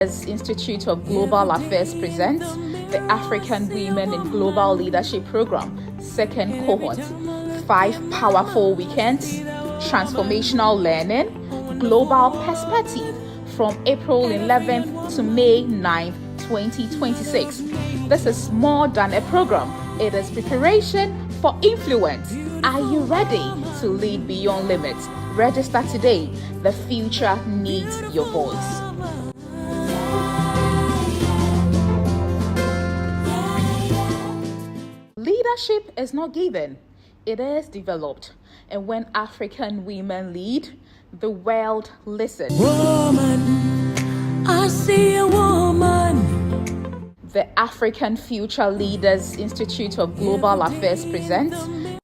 Institute of Global Affairs presents the African Women in Global Leadership Program, second cohort. 5 powerful weekends, transformational learning, global perspective from April 11th to May 9th, 2026. This is more than a program, it is preparation for influence. Are you ready to lead beyond limits? Register today. The future needs your voice. Leadership is not given, it is developed. And when African women lead, the world listens. Woman, I see a woman. The African Future Leaders Institute of Global Affairs presents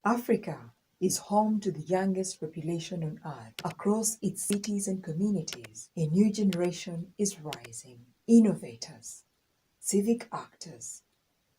Africa is home to the youngest population on earth. Across its cities and communities, a new generation is rising. Innovators, civic actors,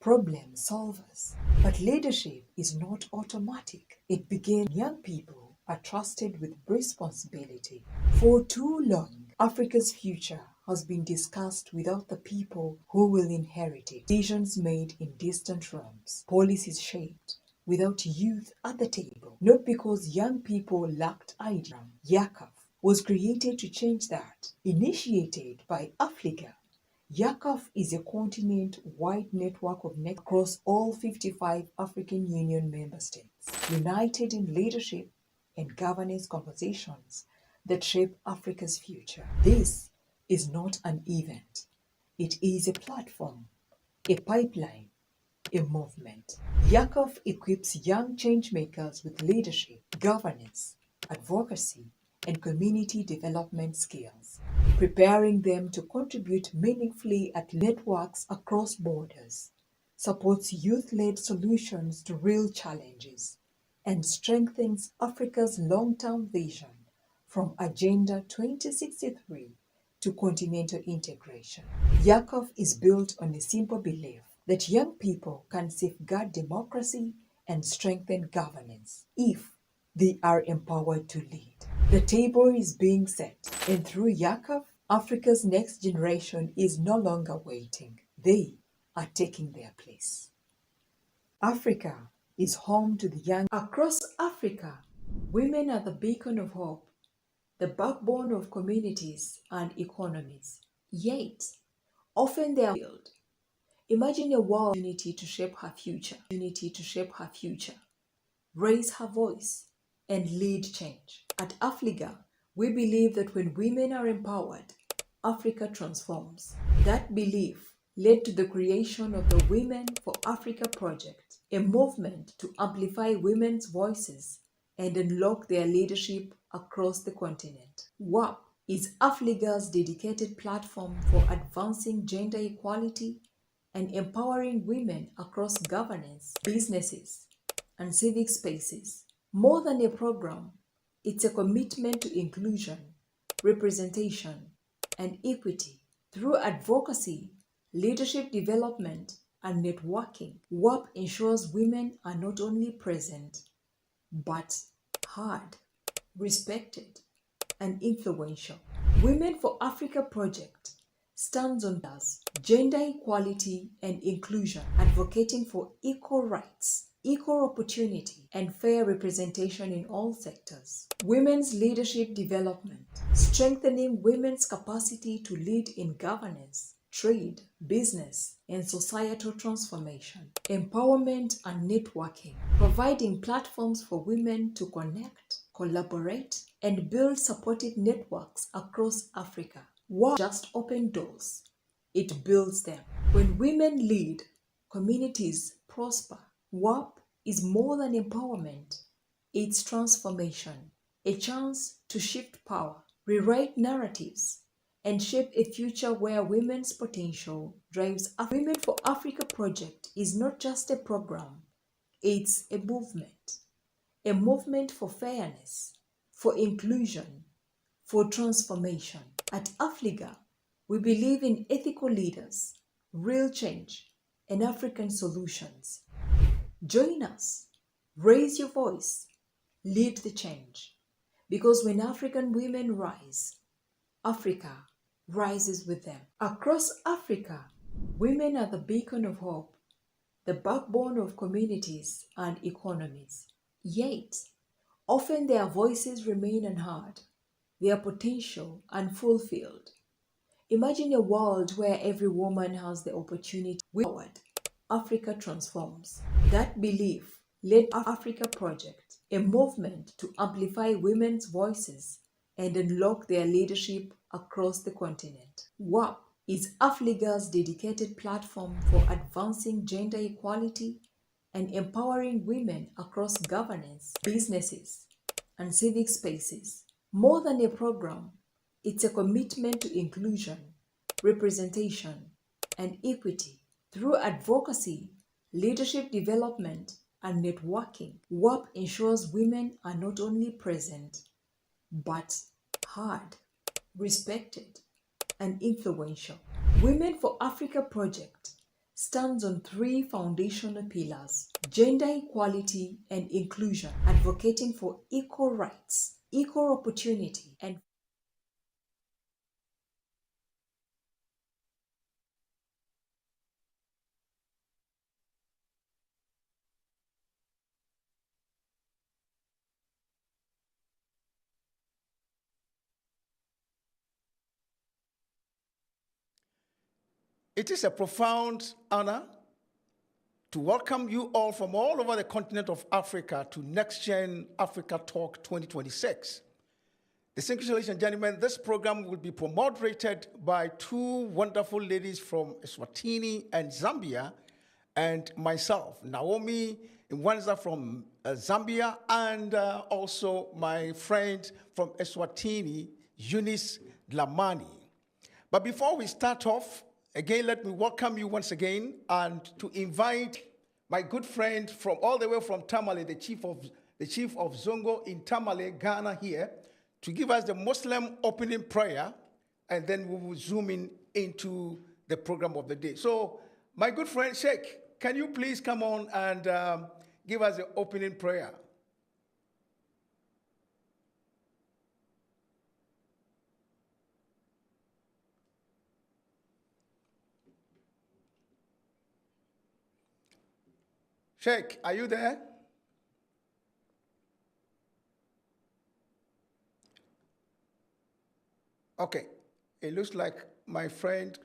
problem solvers. But leadership is not automatic. It begins when young people are trusted with responsibility. For too long, Africa's future has been discussed without the people who will inherit it. Decisions made in distant realms, policies shaped without youth at the table. Not because young people lacked ideas. YACAF was created to change that. Initiated by Africa, YACAF is a continent-wide network of across all 55 African Union member states, united in leadership and governance conversations that shape Africa's future. This is not an event. It is a platform, a pipeline, a movement. YACAF equips young changemakers with leadership, governance, advocacy, and community development skills, preparing them to contribute meaningfully at networks across borders, supports youth-led solutions to real challenges, and strengthens Africa's long-term vision from Agenda 2063 to continental integration. YACAF is built on a simple belief that young people can safeguard democracy and strengthen governance if they are empowered to lead. The table is being set, and through YACAF, Africa's next generation is no longer waiting. They are taking their place. Africa is home to the young. Across Africa, women are the beacon of hope, the backbone of communities and economies. Yet, often they are failed. Imagine a world unity to shape her future, raise her voice, and lead change. At AfCFTA, we believe that when women are empowered, Africa transforms. That belief led to the creation of the Women for Africa project, a movement to amplify women's voices and unlock their leadership across the continent. WAP is AfCFTA's dedicated platform for advancing gender equality and empowering women across governance, businesses, and civic spaces. More than a program, it's a commitment to inclusion, representation, and equity. Through advocacy, leadership development, and networking, WAP ensures women are not only present, but heard, respected, and influential. Women for Africa project stands on gender equality and inclusion, advocating for equal rights, equal opportunity, and fair representation in all sectors. Women's leadership development, strengthening women's capacity to lead in governance, trade, business, and societal transformation. Empowerment and networking, providing platforms for women to connect, collaborate, and build supportive networks across Africa. WAP just open doors, it builds them. When women lead, communities prosper. WAP is more than empowerment, it's transformation, a chance to shift power, rewrite narratives, and shape a future where women's potential drives. Women for Africa project is not just a program, it's a movement for fairness, for inclusion, for transformation. At AfCFTA, we believe in ethical leaders, real change, and African solutions. Join us, raise your voice, lead the change. Because when African women rise, Africa rises with them. Across Africa, women are the beacon of hope, the backbone of communities and economies. Yet, often their voices remain unheard, their potential unfulfilled. Imagine a world where every woman has the opportunity. Forward, Africa transforms. That belief led Africa Project, a movement to amplify women's voices and unlock their leadership across the continent. WAP is Africa's dedicated platform for advancing gender equality and empowering women across governance, businesses, and civic spaces. More than a program, it's a commitment to inclusion, representation, and equity. Through advocacy, leadership development, and networking, WAP ensures women are not only present, but heard, respected, and influential. Women for Africa Project stands on three foundational pillars: gender equality and inclusion, advocating for equal rights, equal opportunity, and It is a profound honor to welcome you all from all over the continent of Africa to NextGen Africa Talk 2026. Distinguished ladies and gentlemen, this program will be moderated by two wonderful ladies from Eswatini and Zambia, and myself, Naomi Nwanza from Zambia, and also my friend from Eswatini, Eunice Dlamani. But before we start off, again, let me welcome you once again and to invite my good friend from all the way from Tamale, the chief of Zongo in Tamale, Ghana here, to give us the Muslim opening prayer, and then we will zoom in into the program of the day. So, my good friend Sheikh, can you please come on and give us the opening prayer? Sheikh, are you there? Okay, it looks like my friend.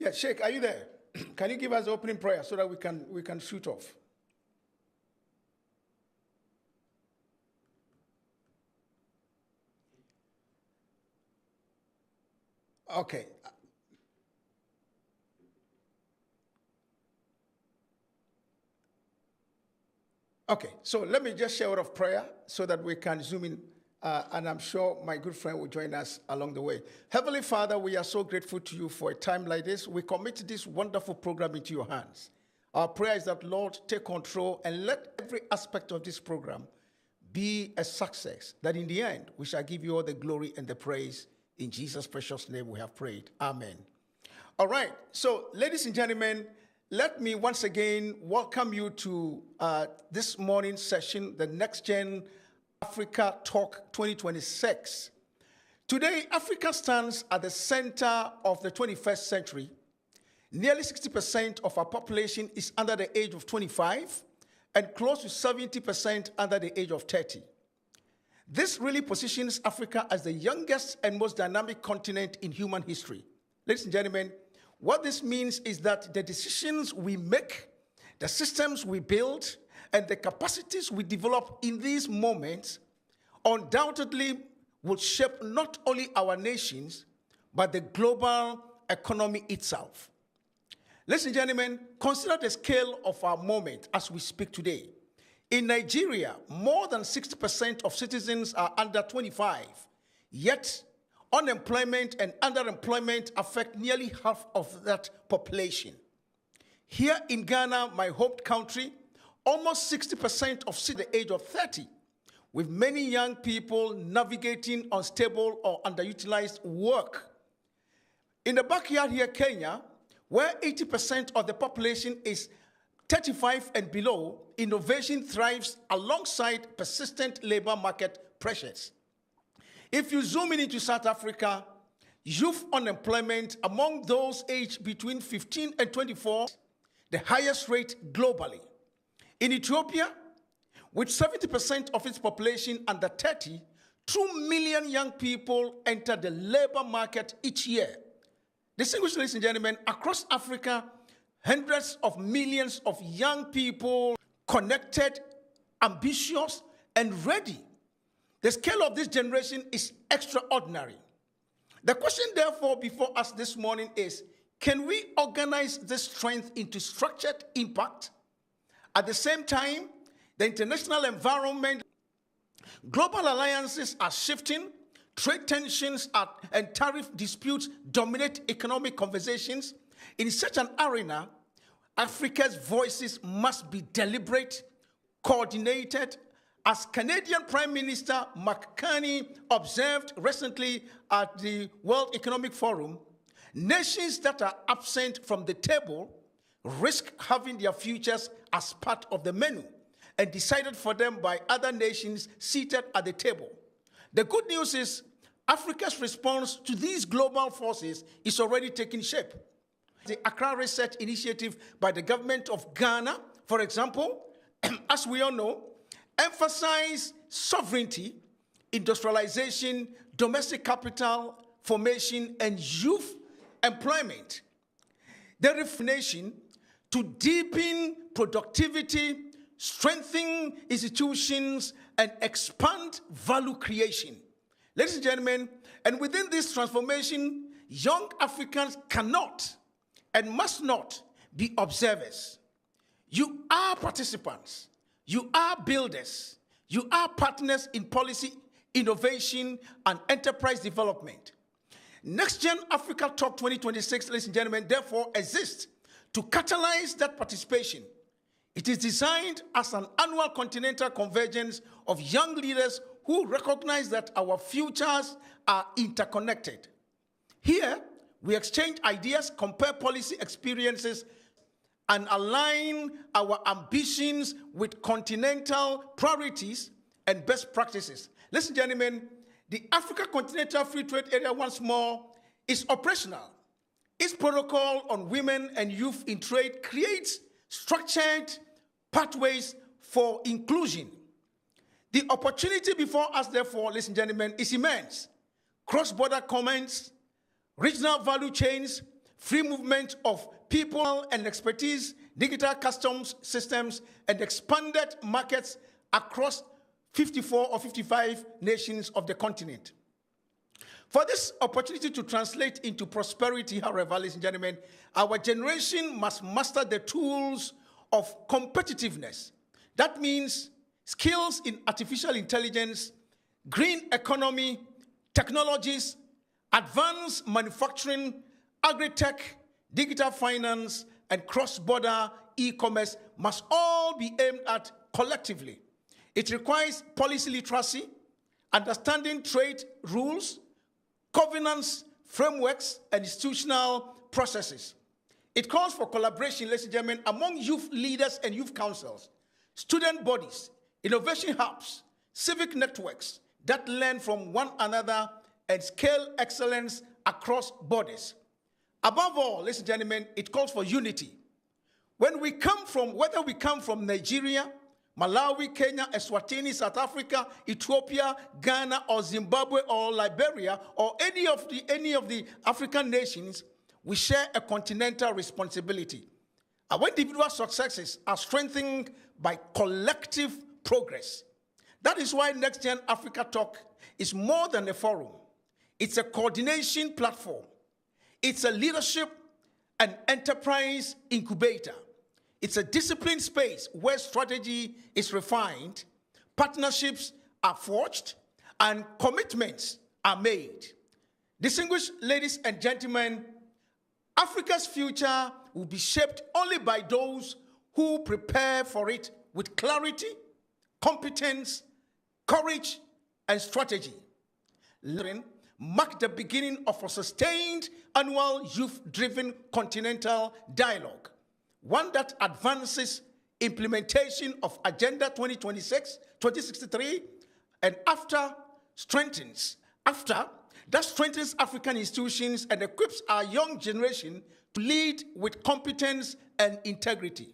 Yeah, Sheikh, are you there? Can you give us the opening prayer so that we can shoot off? Okay. Okay, so let me just share a word of prayer so that we can zoom in, and I'm sure my good friend will join us along the way. Heavenly Father, we are so grateful to you for a time like this. We commit this wonderful program into your hands. Our prayer is that, Lord, take control and let every aspect of this program be a success, that in the end, we shall give you all the glory and the praise. In Jesus' precious name we have prayed. Amen. All right, so ladies and gentlemen, let me once again welcome you to this morning's session, the NextGen Africa Talk 2026. Today, Africa stands at the center of the 21st century. Nearly 60% of our population is under the age of 25, and close to 70% under the age of 30. This really positions Africa as the youngest and most dynamic continent in human history. Ladies and gentlemen, what this means is that the decisions we make, the systems we build, and the capacities we develop in these moments undoubtedly will shape not only our nations, but the global economy itself. Ladies and gentlemen, consider the scale of our moment as we speak today. In Nigeria, more than 60% of citizens are under 25, yet unemployment and underemployment affect nearly half of that population. Here in Ghana, my home country, almost 60% of the age of 30, with many young people navigating unstable or underutilized work. In the backyard here, Kenya, where 80% of the population is 35 and below, innovation thrives alongside persistent labor market pressures. If you zoom in into South Africa, youth unemployment among those aged between 15 and 24, the highest rate globally. In Ethiopia, with 70% of its population under 30, 2 million young people enter the labor market each year. Distinguished ladies and gentlemen, across Africa, hundreds of millions of young people connected, ambitious, and ready. The scale of this generation is extraordinary. The question, therefore, before us this morning is, can we organize this strength into structured impact? At the same time, the international environment, global alliances are shifting, trade tensions and tariff disputes dominate economic conversations. In such an arena, Africa's voices must be deliberate, coordinated. As Canadian Prime Minister Mark Carney observed recently at the World Economic Forum, nations that are absent from the table risk having their futures as part of the menu and decided for them by other nations seated at the table. The good news is Africa's response to these global forces is already taking shape. The Accra Research Initiative by the government of Ghana, for example, as we all know, emphasize sovereignty, industrialization, domestic capital formation, and youth employment. The reformation to deepen productivity, strengthen institutions, and expand value creation. Ladies and gentlemen, and within this transformation, young Africans cannot and must not be observers. You are participants. You are builders. You are partners in policy, innovation, and enterprise development. NextGen Africa Talk 2026, ladies and gentlemen, therefore exists to catalyze that participation. It is designed as an annual continental convergence of young leaders who recognize that our futures are interconnected. Here, we exchange ideas, compare policy experiences, and align our ambitions with continental priorities and best practices. Listen, gentlemen, the Africa Continental Free Trade Area, once more, is operational. Its protocol on women and youth in trade creates structured pathways for inclusion. The opportunity before us, therefore, ladies and gentlemen, is immense. Cross-border commerce, regional value chains, free movement of people and expertise, digital customs systems, and expanded markets across 54 or 55 nations of the continent. For this opportunity to translate into prosperity, however, ladies and gentlemen, our generation must master the tools of competitiveness. That means skills in artificial intelligence, green economy, technologies, advanced manufacturing, agri-tech, digital finance, and cross-border e-commerce must all be aimed at collectively. It requires policy literacy, understanding trade rules, governance frameworks, and institutional processes. It calls for collaboration, ladies and gentlemen, among youth leaders and youth councils, student bodies, innovation hubs, civic networks that learn from one another and scale excellence across borders. Above all, ladies and gentlemen, it calls for unity. Whether we come from Nigeria, Malawi, Kenya, Eswatini, South Africa, Ethiopia, Ghana, or Zimbabwe, or Liberia, or any of the African nations, we share a continental responsibility. Our individual successes are strengthened by collective progress. That is why NextGen Africa Talk is more than a forum. It's a coordination platform. It's a leadership and enterprise incubator. It's a disciplined space where strategy is refined, partnerships are forged, and commitments are made. Distinguished ladies and gentlemen, Africa's future will be shaped only by those who prepare for it with clarity, competence, courage, and strategy. Mark the beginning of a sustained annual youth-driven continental dialogue, one that advances implementation of Agenda 2063 and after that strengthens African institutions and equips our young generation to lead with competence and integrity.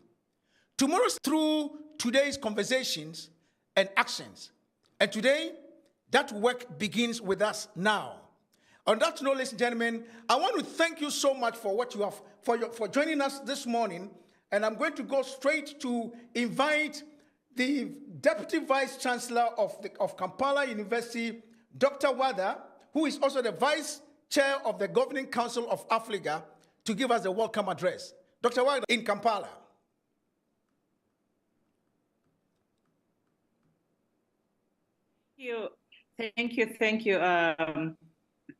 Tomorrow's through today's conversations and actions. And today, that work begins with us now. On that note, ladies and gentlemen, I want to thank you so much for what you have, for joining us this morning. And I'm going to go straight to invite the Deputy Vice Chancellor of Kampala University, Dr. Wada, who is also the Vice Chair of the Governing Council of Africa, to give us a welcome address. Dr. Wada in Kampala.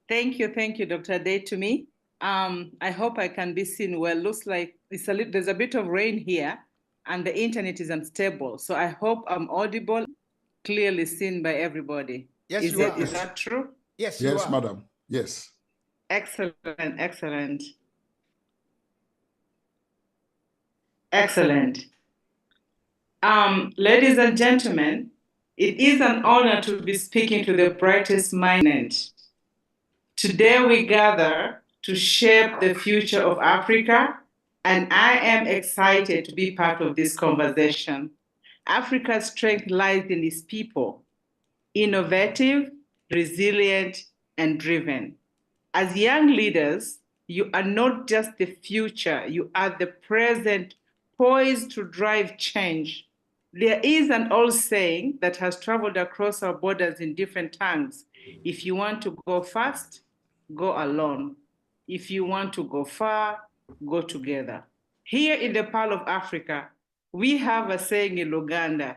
Thank you. Thank you, Dr. Day, to me. I hope I can be seen well. Looks like there's a bit of rain here and the internet is unstable. So I hope I'm audible, clearly seen by everybody. Yes, you are. Is that true? Yes, you are. Madam. Yes. Excellent, excellent. Excellent. Ladies and gentlemen, it is an honor to be speaking to the brightest mind. Today we gather to shape the future of Africa, and I am excited to be part of this conversation. Africa's strength lies in its people, innovative, resilient, and driven. As young leaders, you are not just the future, you are the present, poised to drive change. There is an old saying that has traveled across our borders in different tongues. If you want to go fast, go alone. If you want to go far, go together. Here in the Pearl of Africa, we have a saying in Luganda,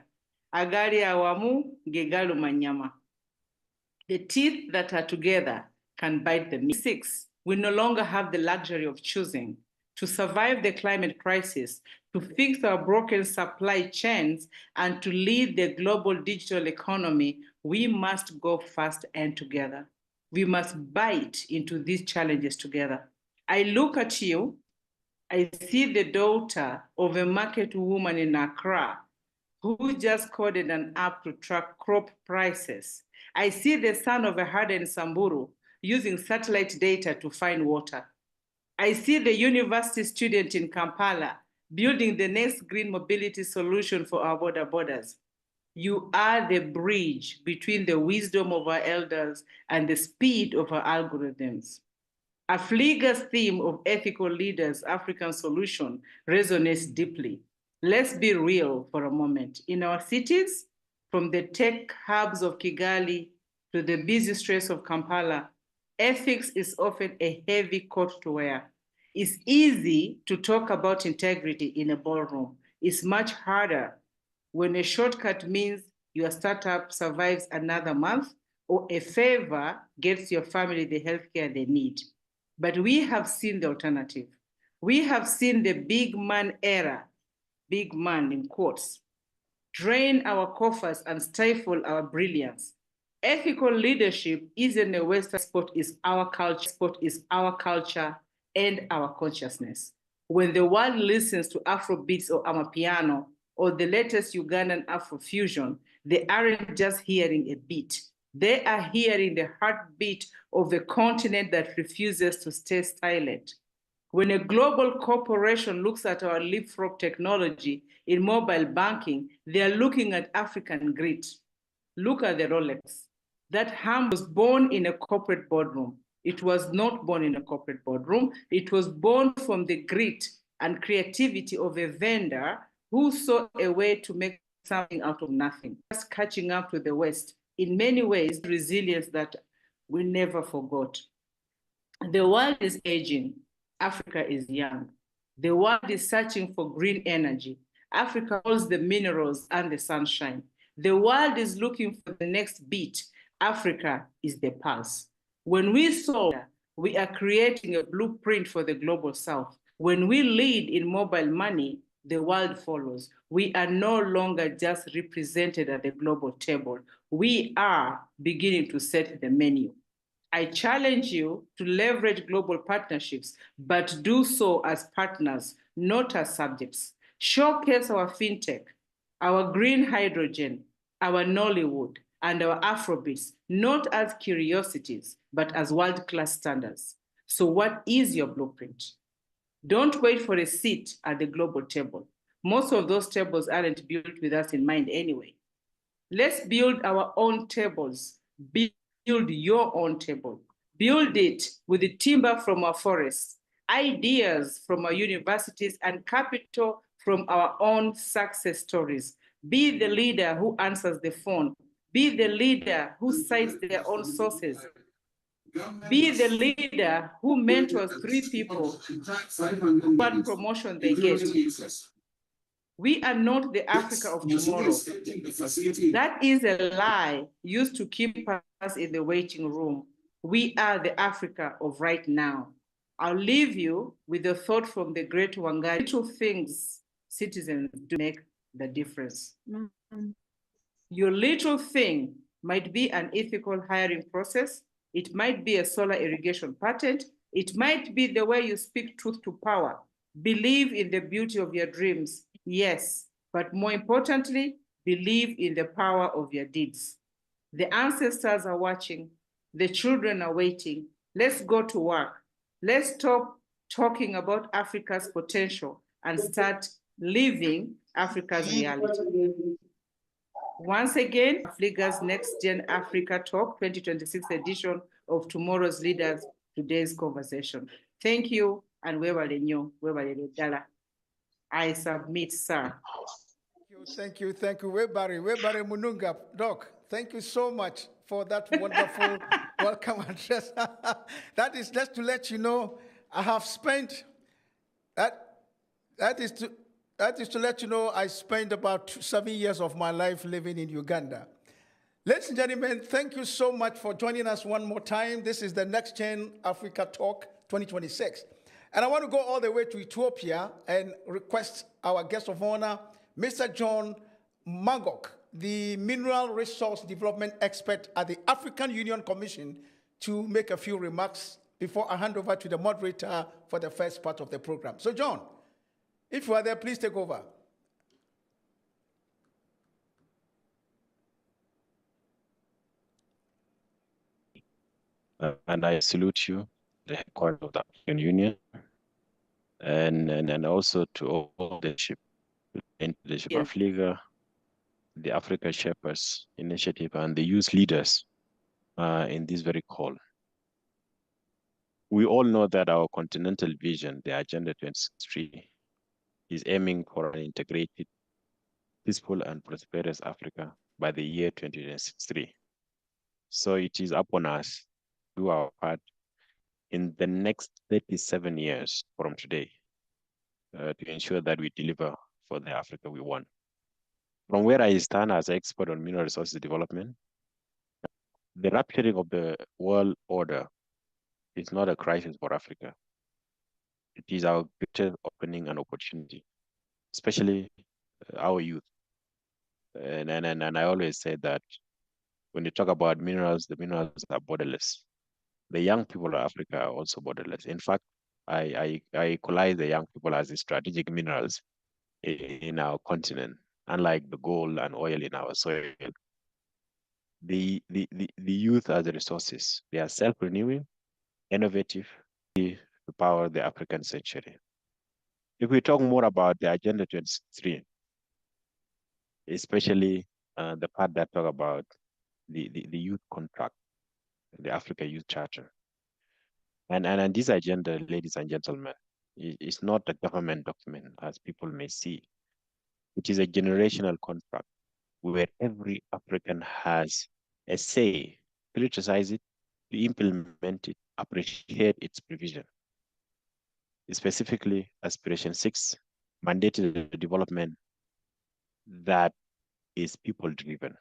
agali awamu gegalu manyama. The teeth that are together can bite the meat. 6, we no longer have the luxury of choosing. To survive the climate crisis, to fix our broken supply chains, and to lead the global digital economy, we must go fast and together. We must bite into these challenges together. I look at you, I see the daughter of a market woman in Accra who just coded an app to track crop prices. I see the son of a herder in Samburu using satellite data to find water. I see the university student in Kampala building the next green mobility solution for our borders. You are the bridge between the wisdom of our elders and the speed of our algorithms. AfLIGA's theme of ethical leaders, African solution, resonates deeply. Let's be real for a moment. In our cities, from the tech hubs of Kigali to the busy streets of Kampala, ethics is often a heavy coat to wear. It's easy to talk about integrity in a ballroom. It's much harder when a shortcut means your startup survives another month or a favor gets your family the healthcare they need. But we have seen the alternative. We have seen the big man era, big man in quotes, drain our coffers and stifle our brilliance. Ethical leadership isn't a Western sport, is our culture and our consciousness. When the world listens to Afrobeats or Amapiano or the latest Ugandan Afrofusion, they aren't just hearing a beat. They are hearing the heartbeat of a continent that refuses to stay silent. When a global corporation looks at our leapfrog technology in mobile banking, they are looking at African grit. Look at the Rolex. That ham was born in a corporate boardroom. It was not born in a corporate boardroom. It was born from the grit and creativity of a vendor who saw a way to make something out of nothing. Just catching up to the West. In many ways, resilience that we never forgot. The world is aging. Africa is young. The world is searching for green energy. Africa holds the minerals and the sunshine. The world is looking for the next beat. Africa is the pulse. When we solve, we are creating a blueprint for the global South. When we lead in mobile money, the world follows. We are no longer just represented at the global table. We are beginning to set the menu. I challenge you to leverage global partnerships, but do so as partners, not as subjects. Showcase our fintech, our green hydrogen, our Nollywood, and our Afrobeats, not as curiosities, but as world-class standards. So what is your blueprint? Don't wait for a seat at the global table. Most of those tables aren't built with us in mind anyway. Let's build our own tables. Build your own table. Build it with the timber from our forests, ideas from our universities, and capital from our own success stories. Be the leader who answers the phone. Be the leader who cites their own sources. Be the leader who mentors 3 people, one promotion they get. We are not the Africa of tomorrow. That is a lie used to keep us in the waiting room. We are the Africa of right now. I'll leave you with a thought from the great Wangari. Little things citizens do make the difference. Your little thing might be an ethical hiring process. It might be a solar irrigation patent. It might be the way you speak truth to power. Believe in the beauty of your dreams, yes, but more importantly, believe in the power of your deeds. The ancestors are watching. The children are waiting. Let's go to work. Let's stop talking about Africa's potential and start living Africa's reality. Once again, AfCFTA's NextGen Africa Talk 2026 edition of Tomorrow's Leaders, today's conversation. Thank you, and I submit, sir. Thank you. Webari Mununga, Doc, thank you so much for that wonderful welcome address. That is just to let you know, I have spent, that is to let you know, I spent about 7 years of my life living in Uganda. Ladies and gentlemen, thank you so much for joining us one more time. This is the NextGen Africa Talk 2026. And I want to go all the way to Ethiopia and request our guest of honor, Mr. John Magok, the Mineral Resource Development Expert at the African Union Commission, to make a few remarks before I hand over to the moderator for the first part of the program. So, John, if you are there, please take over. And I salute you, the headquarters of the African Union, and also to all the leadership of Liga, the Africa Shepherds Initiative, and the youth leaders in this very call. We all know that our continental vision, the Agenda 2063, is aiming for an integrated, peaceful, and prosperous Africa by the year 2063. So it is upon us to do our part in the next 37 years from today to ensure that we deliver for the Africa we want. From where I stand as an expert on mineral resources development, the rupturing of the world order is not a crisis for Africa. It is our greatest opening and opportunity, especially our youth. And I always say that when you talk about minerals, the minerals are borderless. The young people of Africa are also borderless. In fact, I equalize the young people as the strategic minerals in our continent, unlike the gold and oil in our soil. The youth are the resources. They are self-renewing, innovative, to power the African century. If we talk more about the Agenda 2063, especially the part that talk about the youth contract, the Africa Youth Charter. And this agenda, ladies and gentlemen, is not a government document, as people may see. It is a generational contract where every African has a say, criticize it, to implement it, appreciate its provision. Specifically, Aspiration 6 mandated a development that is people-driven.